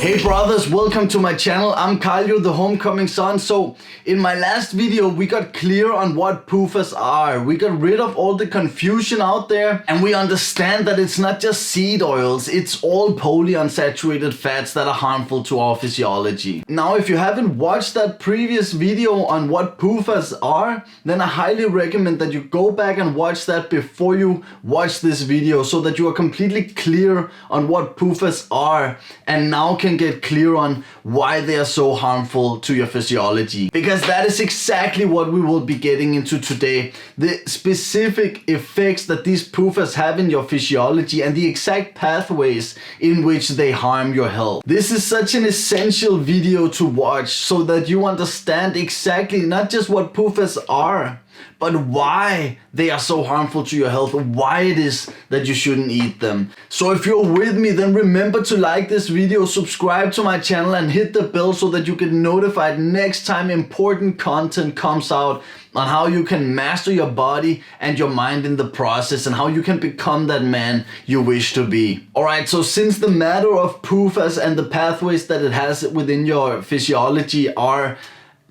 Hey brothers, welcome to my channel. I'm Kyle, the homecoming son. So in my last video, we got clear on what PUFAs are. We got rid of all the confusion out there, and we understand that it's not just seed oils, it's all polyunsaturated fats that are harmful to our physiology. Now, if you haven't watched that previous video on what PUFAs are, then I highly recommend that you go back and watch that before you watch this video, so that you are completely clear on what PUFAs are and now can get clear on why they are so harmful to your physiology. Because that is exactly what we will be getting into today. The specific effects that these PUFAs have in your physiology and the exact pathways in which they harm your health. This is such an essential video to watch so that you understand exactly not just what PUFAs are, but why they are so harmful to your health, why it is that you shouldn't eat them. So if you're with me, then remember to like this video, subscribe to my channel and hit the bell so that you get notified next time important content comes out on how you can master your body and your mind in the process and how you can become that man you wish to be. Alright, so since the matter of PUFAs and the pathways that it has within your physiology are,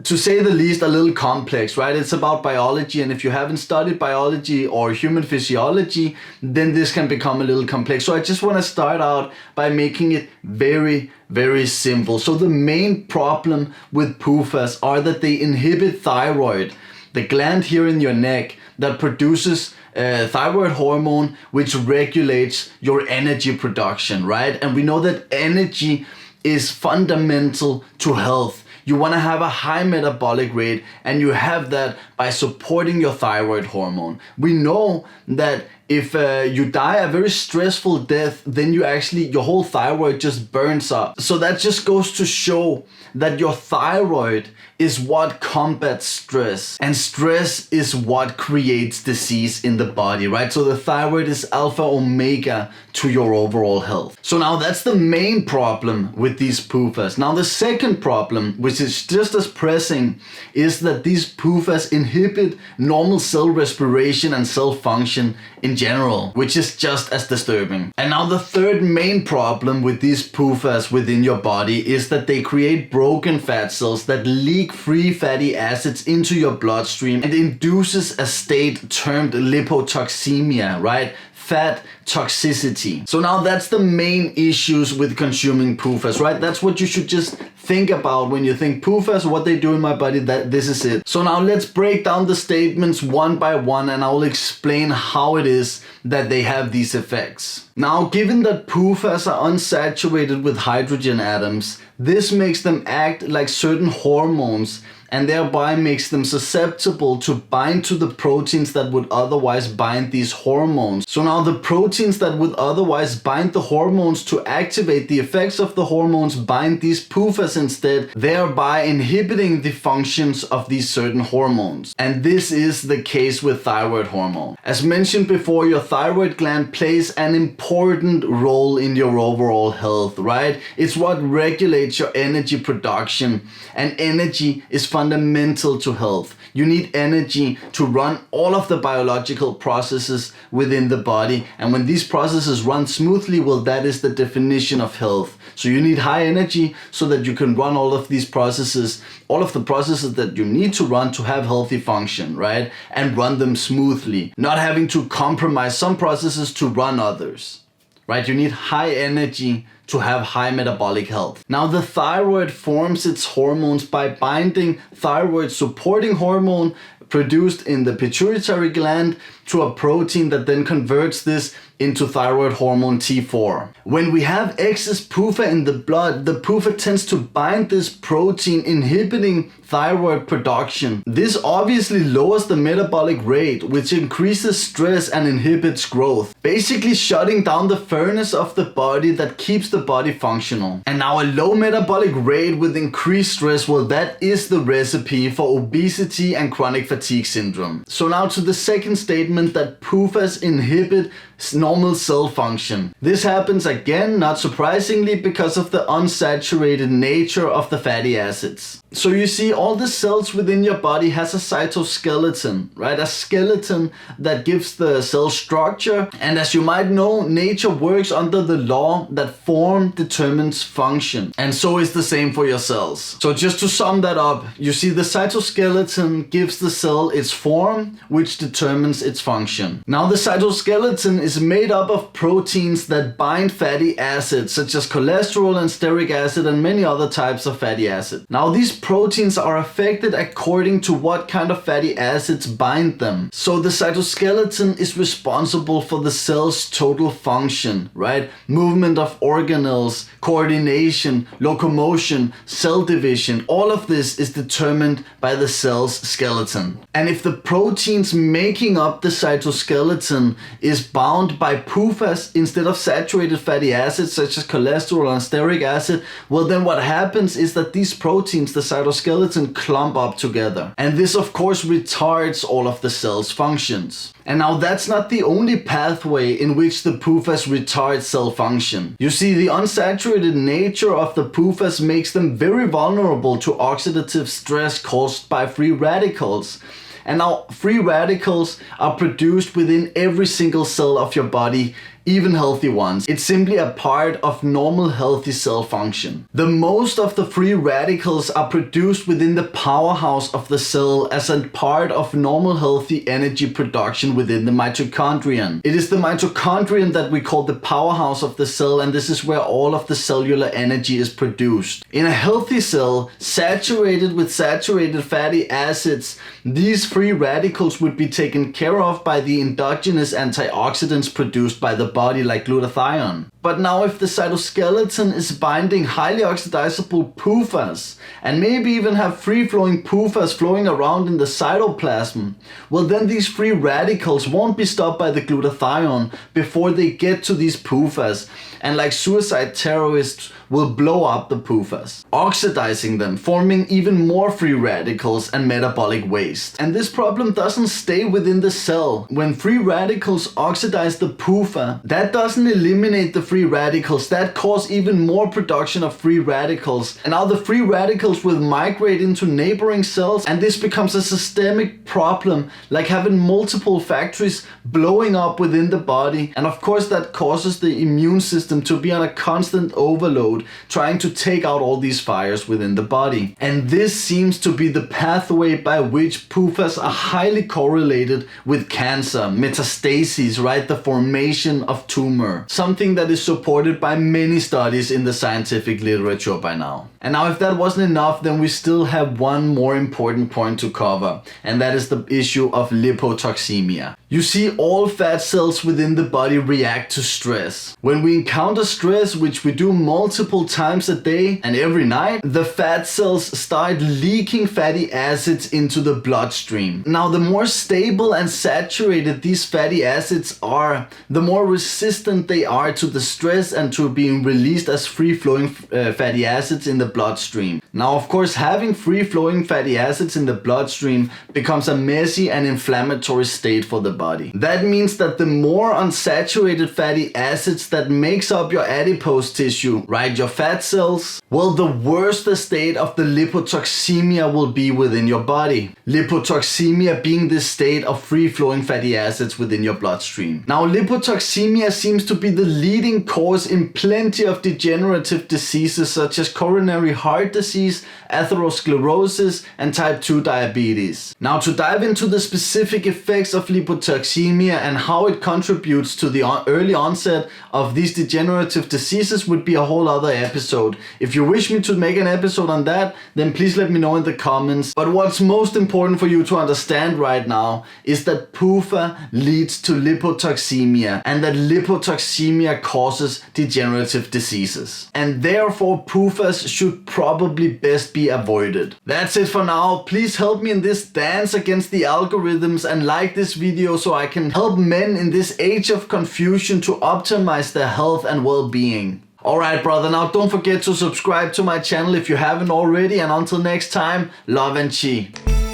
to say the least, a little complex, right? It's about biology, and if you haven't studied biology or human physiology, then this can become a little complex. So I just want to start out by making it very, very simple. So the main problem with PUFAs are that they inhibit thyroid, the gland here in your neck that produces thyroid hormone, which regulates your energy production, right? And we know that energy is fundamental to health. You want to have a high metabolic rate, and you have that by supporting your thyroid hormone. We know that if you die a very stressful death, then your whole thyroid just burns up. So that just goes to show that your thyroid is what combats stress, and stress is what creates disease in the body, right? So the thyroid is alpha omega to your overall health. So now that's the main problem with these PUFAs. Now the second problem, which is just as pressing, is that these PUFAs inhibit normal cell respiration and cell function in general, which is just as disturbing. And now the third main problem with these PUFAs within your body is that they create broken fat cells that leak free fatty acids into your bloodstream and induces a state termed lipotoxemia, right? Fat toxicity. So now that's the main issues with consuming PUFAs, right? That's what you should just think about when you think PUFAs, what they do in my body, that this is it. So now let's break down the statements one by one, and I will explain how it is that they have these effects. Now, given that PUFAs are unsaturated with hydrogen atoms, this makes them act like certain hormones and thereby makes them susceptible to bind to the proteins that would otherwise bind these hormones. So now the proteins that would otherwise bind the hormones to activate the effects of the hormones bind these PUFAs instead, thereby inhibiting the functions of these certain hormones. And this is the case with thyroid hormone. As mentioned before, your thyroid gland plays an important role in your overall health, right? It's what regulates your energy production, and energy is fundamental to health. You need energy to run all of the biological processes within the body, and when these processes run smoothly, well, that is the definition of health. So you need high energy so that you can run all of these processes, all of the processes that you need to run to have healthy function, right? And run them smoothly, not having to compromise some processes to run others, right? You need high energy to have high metabolic health. Now the thyroid forms its hormones by binding thyroid supporting hormone produced in the pituitary gland to a protein that then converts this into thyroid hormone T4. When we have excess PUFA in the blood, the PUFA tends to bind this protein, inhibiting thyroid production. This obviously lowers the metabolic rate, which increases stress and inhibits growth, basically shutting down the furnace of the body that keeps the body functional. And now a low metabolic rate with increased stress, well, that is the recipe for obesity and chronic fatigue syndrome. So now to the second statement, that PUFAs inhibit normal cell function. This happens again, not surprisingly, because of the unsaturated nature of the fatty acids. So you see, all the cells within your body has a cytoskeleton, right? A skeleton that gives the cell structure. And as you might know, nature works under the law that form determines function. And so is the same for your cells. So just to sum that up, you see the cytoskeleton gives the cell its form, which determines its function. Now the cytoskeleton is made up of proteins that bind fatty acids such as cholesterol and stearic acid and many other types of fatty acid. Now these proteins are affected according to what kind of fatty acids bind them. So the cytoskeleton is responsible for the cell's total function, right? Movement of organelles, coordination, locomotion, cell division, all of this is determined by the cell's skeleton. And if the proteins making up the cytoskeleton is bound by PUFAs instead of saturated fatty acids such as cholesterol and stearic acid, well then what happens is that these proteins, the cytoskeleton, clump up together. And this of course retards all of the cell's functions. And now that's not the only pathway in which the PUFAs retard cell function. You see, the unsaturated nature of the PUFAs makes them very vulnerable to oxidative stress caused by free radicals. And now free radicals are produced within every single cell of your body, even healthy ones. It's simply a part of normal healthy cell function. The most of the free radicals are produced within the powerhouse of the cell as a part of normal healthy energy production within the mitochondrion. It is the mitochondrion that we call the powerhouse of the cell, and this is where all of the cellular energy is produced. In a healthy cell, saturated with saturated fatty acids, these free radicals would be taken care of by the endogenous antioxidants produced by the body like glutathione. But now if the cytoskeleton is binding highly oxidizable PUFAs and maybe even have free-flowing PUFAs flowing around in the cytoplasm, well then these free radicals won't be stopped by the glutathione before they get to these PUFAs, and like suicide terrorists will blow up the PUFAs, oxidizing them, forming even more free radicals and metabolic waste. And this problem doesn't stay within the cell. When free radicals oxidize the PUFA, that doesn't eliminate the free radicals, that cause even more production of free radicals. And now the free radicals will migrate into neighboring cells, and this becomes a systemic problem, like having multiple factories blowing up within the body. And of course that causes the immune system to be on a constant overload, trying to take out all these fires within the body. And this seems to be the pathway by which PUFAs are highly correlated with cancer, metastases, right? The formation of tumor. Something that is supported by many studies in the scientific literature by now. And now if that wasn't enough, then we still have one more important point to cover, and that is the issue of lipotoxemia. You see, all fat cells within the body react to stress. When we encounter stress, which we do multiple times a day and every night, the fat cells start leaking fatty acids into the bloodstream. Now, the more stable and saturated these fatty acids are, the more resistant they are to the stress and to being released as free-flowing fatty acids in the bloodstream. Now, of course, having free-flowing fatty acids in the bloodstream becomes a messy and inflammatory state for the body. That means that the more unsaturated fatty acids that makes up your adipose tissue, right, your fat cells, well, the worse the state of the lipotoxemia will be within your body. Lipotoxemia being the state of free-flowing fatty acids within your bloodstream. Now, lipotoxemia seems to be the leading cause in plenty of degenerative diseases such as coronary heart disease, atherosclerosis, and type 2 diabetes. Now, to dive into the specific effects of lipotoxemia and how it contributes to the early onset of these degenerative diseases would be a whole other episode. If you wish me to make an episode on that, then please let me know in the comments. But what's most important for you to understand right now is that PUFA leads to lipotoxemia, and that lipotoxemia causes degenerative diseases. And therefore PUFAs should probably best be avoided. That's it for now. Please help me in this dance against the algorithms and like this video so I can help men in this age of confusion to optimize their health and well-being. Alright brother, now don't forget to subscribe to my channel if you haven't already, and until next time, love and chi.